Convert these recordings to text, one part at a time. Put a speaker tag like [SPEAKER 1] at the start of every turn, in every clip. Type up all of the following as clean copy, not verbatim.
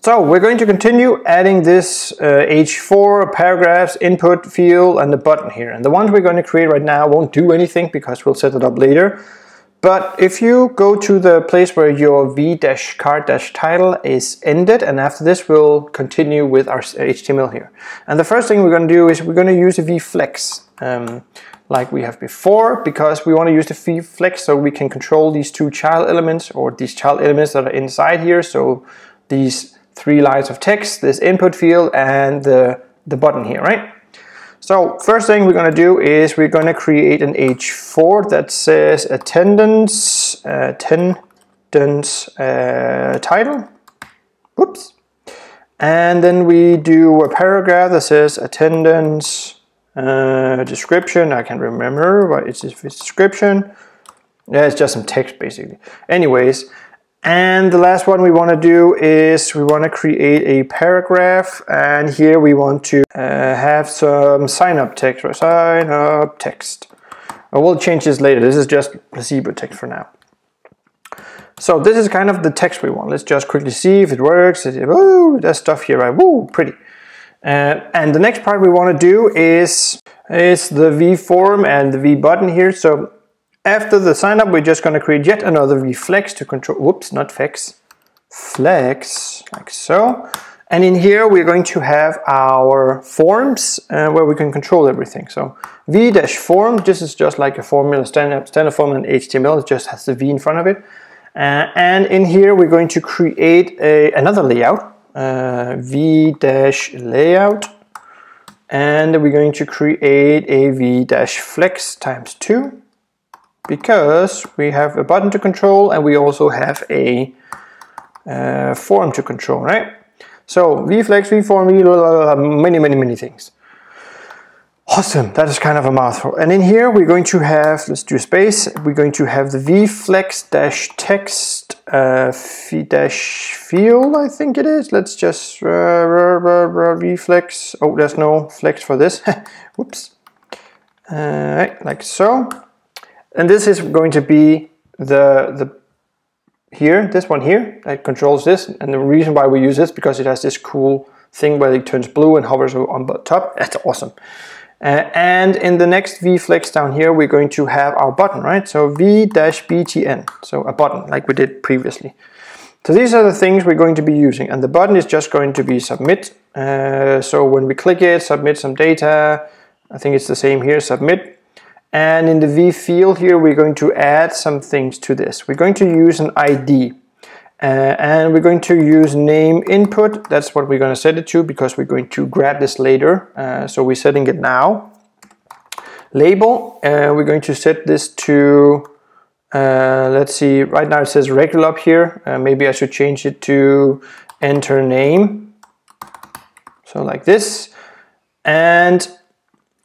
[SPEAKER 1] So we're going to continue adding this H4 paragraphs, input field, and the button here. And the ones we're going to create right now won't do anything because we'll set it up later. But if you go to the place where your v-card-title is ended, and after this we'll continue with our HTML here. And the first thing we're going to do is we're going to use a v-flex like we have before, because we want to use the v-flex so we can control these two child elements, or these child elements that are inside here. So these 3 lines of text, this input field, and the button here, right? So first thing we're going to do is we're going to create an H4 that says attendance title. Whoops. And then we do a paragraph that says attendance description. I can't remember what it's description. Yeah, it's just some text basically. Anyways. And the last one we want to do is we want to create a paragraph, and here we want to have some sign up text. We'll change this later. This is just placebo text for now. So this is kind of the text we want. Let's just quickly see if it works. Oh, there's stuff here, right? Woo, pretty. And the next part we want to do is the V form and the V button here. So after the sign up, we're just going to create yet another v-flex to control, whoops, not flex, flex, like so. And in here, we're going to have our forms where we can control everything. So v-form, this is just like a formula, standard form in HTML, it just has the v in front of it. And in here, we're going to create another layout, v-layout. And we're going to create a v-flex times 2. Because we have a button to control and we also have a form to control, right? So v-flex, v-form, many things. Awesome, that is kind of a mouthful. And in here we're going to have, let's do space, we're going to have the v-flex-text field, I think it is. Let's just v-flex, oh, there's no flex for this, whoops. Like so. And this is going to be this one here that controls this. And the reason why we use this because it has this cool thing where it turns blue and hovers on the top. That's awesome. And in the next v-flex down here, we're going to have our button, right? So v-btn, so a button like we did previously. So these are the things we're going to be using. And the button is just going to be submit. So when we click it, submit some data. I think it's the same here, submit. And in the V field here, we're going to add some things to this. We're going to use an ID. And we're going to use name input. That's what we're going to set it to because we're going to grab this later. So we're setting it now. Label, we're going to set this to, let's see, right now it says regular up here. Maybe I should change it to enter name. So like this. And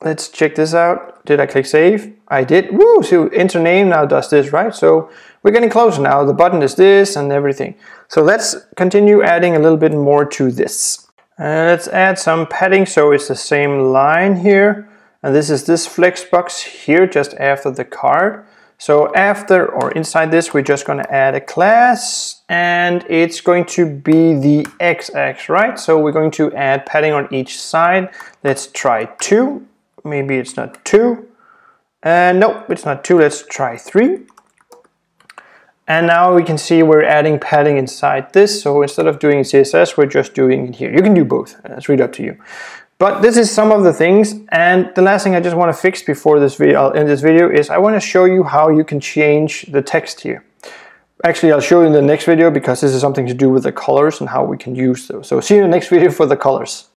[SPEAKER 1] let's check this out. Did I click save? I did. Woo! So enter name now does this, right? So we're getting closer now. The button is this and everything. So let's continue adding a little bit more to this. Let's add some padding so it's the same line here. And this is this flex box here just after the card. So after or inside this, we're just going to add a class and it's going to be the x-axis, right? So we're going to add padding on each side. Let's try 2. Maybe it's not 2. No, it's not 2. Let's try 3. And now we can see we're adding padding inside this. So instead of doing CSS, we're just doing it here. You can do both. It's really up to you. But this is some of the things. And the last thing I just want to fix before this video, I'll end this video, is I want to show you how you can change the text here. Actually, I'll show you in the next video because this is something to do with the colors and how we can use those. So see you in the next video for the colors.